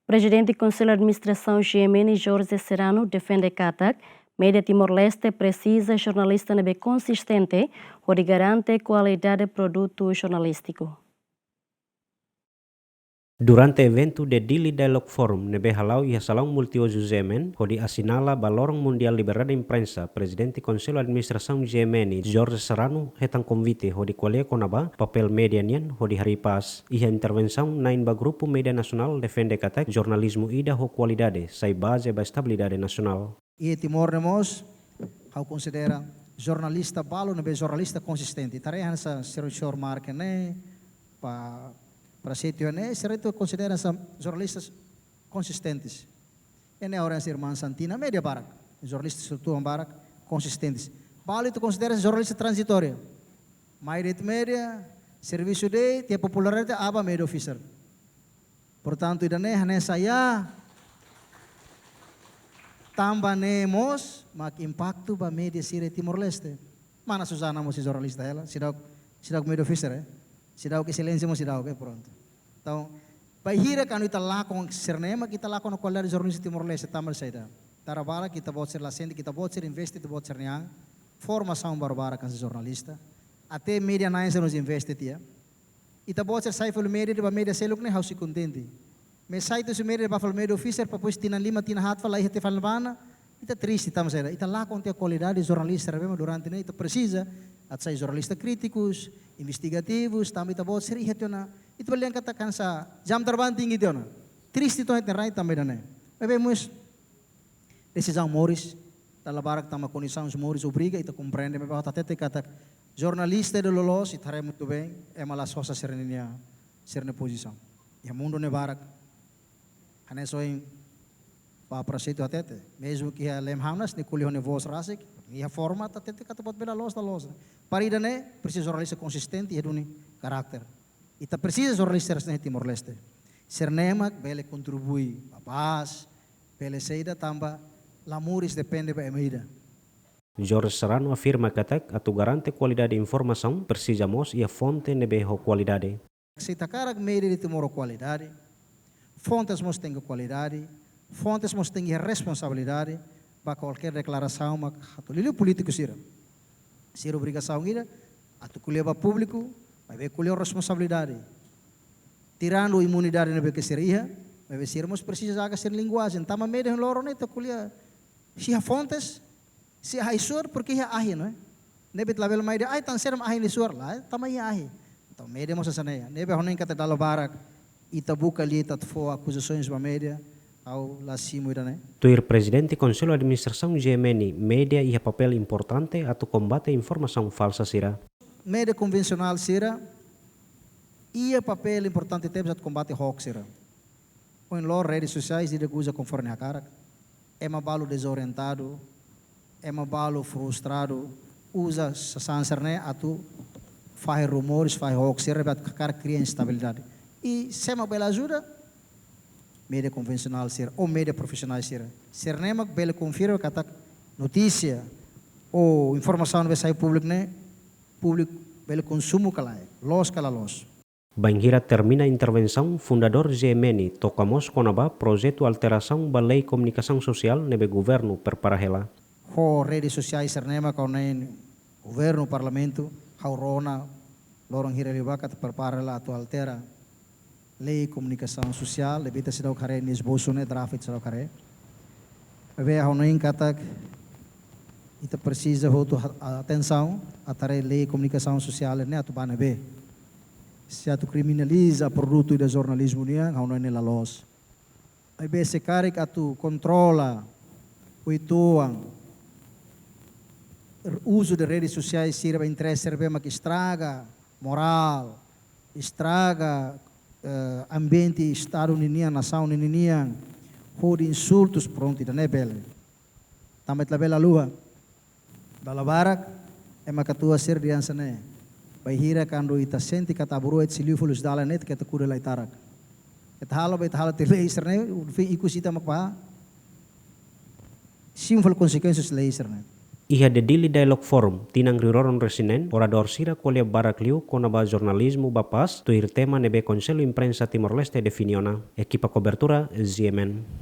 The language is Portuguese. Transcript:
Presidente do Conselho de Administração GMN, Jorge Serrano, defende que mídia Timor-Leste precisa jornalista consistente onde garante qualidade do produto jornalístico. Durante evento de Daily Dialogue Forum, nebe halau ia salão multiuso GMN, onde assinala balorong mundial liberdade imprensa, presidente Conselho Administração GMN, Jorge Serrano, hetang convite, onde qualia konaba, papel media nian, onde hari pas, ia intervenção nain ba grupo media nacional defende katak, jornalismo ida ho qualidade, sai base ba estabilidade nacional. E Timor-Leste, how considera jornalista balo, nebe jornalista consistente. Tarehan sa senhor marca né, para sítio né, será considera jornalistas consistentes. E na hora ser irmã Santina, média barak, jornalistas estruturam barak consistentes. Balo itu considera jornalista transitória. Maioria média, serviço de, tem popularidade, aba media officer. Portanto, idane hane saya tambanemos mak impacto ba media sire Timor-Leste. Mana Susana mo si jornalista ela, sidaw media officer sidaw que silêncio mo sidaw que pronto. Então, bahira kanu ita lakon sernema kita lakon no qualidade jornalista Timor-Leste tamal saida. Tarabala kita bot ser lasende, kita bot ser investe, kita bot ser niang formação barbara kan jornalista. Até media nine se nos investe tia. Ita bot ser sai ful media de ba media seluk ne house contente. Me sai tu media ba ful media officer pa pues tina lima tina hat fala ihte falbana. Ita triste tamal saida. Ita lakon tia qualidade jornalista rebema durante ne ita precisa at sai jornalista críticos, investigativos, também tá bom ser itu na itu belian katakan sa jam terbang tinggi itu na triste itu itu right também na bebe mus decisão Morris dalam barak tama condição Morris obriga itu compreende bebe até kata jornalista de lolos itu harus muito bem é malas sosa ser na posição e mundo ne barak hanya soin pa prasitu até mesmo que a lemhamnas ne kuliah ne voz rasik ia format até kata bot bela los da los parida ne precisa jornalista consistente e duni karakter ita precisa jornalista na Timor-Leste sernemak bele contribui a paz bele seida tamba lamuris depende ba emida. Jorge Serrano afirma katak atu garante qualidade de informação precisamos e a fonte nebe ho qualidade. Se takarak media de Timor qualidade fontes mos tenha qualidade fontes mos tenha responsabilidade para qualquer declaração, mas o político sira obrigação ira, atu kuleba público, mas be kuleba responsabilidade. Tirando imunidade na que seria, mas sermos precisar ser linguagem. Tama meio em loro neta kuleba, se há fontes, se há isor, porque há ahi, não é? Nebet label mais de, ai tan serem ahi isor lá, tama ia ahi. Então meio mos saneia. Nebe honen kata dalo barak, itabuka li tatfo acusações ba media. Tuir presidente Conselho Administração GMN, média e papel importante atau combate informação falsa sira. Média convencional sira, e papel importante temos at combate hoax sira. Com lo redes sociais e usa conforme a cara, é mabalo desorientado, é mabalo frustrado, usa sansar né atu faz rumores, faz hoax sira, para cara cria instabilidade. E se mabela ajuda média convencional ser ou média profissional ser nemak bele confirma kata notícia ou informação não vai sair público né público bele consumo kala los Banhira termina a intervenção fundador GMN tocamos konaba projeto alteração ba lei comunicação social nebe governo perparahela ho redes sociais ser nemak ou nem governo parlamento haurona lorong hireliba kata perparahela atu altera lei comunicação social, lebita sidau kare nis bosune draft sidau kare. Bebe honoin kata ita precisa hotu atenção atare lei comunicação social ne atu bana be. Se atu criminaliza produto da jornalismo nia honoin la los. Bebe se kare atu controla o ituang uso de redes sociais sirva interesse serve mak estraga moral, estraga ambiente, estado ninian, nação ninian, de insultos pronto, da nebele. Tamat la bela lua, bala barak, makatua ser diansa ne. Bahira kando ita senti kata buru et silifulus dala net kata kure lai tarak. Eta hala laser ne, iku sita makpa. Simple consequences laser ne. Iha de Daily Dialogue Forum, tinang riroron resinen, orador sira kolia barakliu kona ba jornalismo bapas, tuir tema nebe Conselho Imprensa Timor-Leste definiona, equipa cobertura ZMN.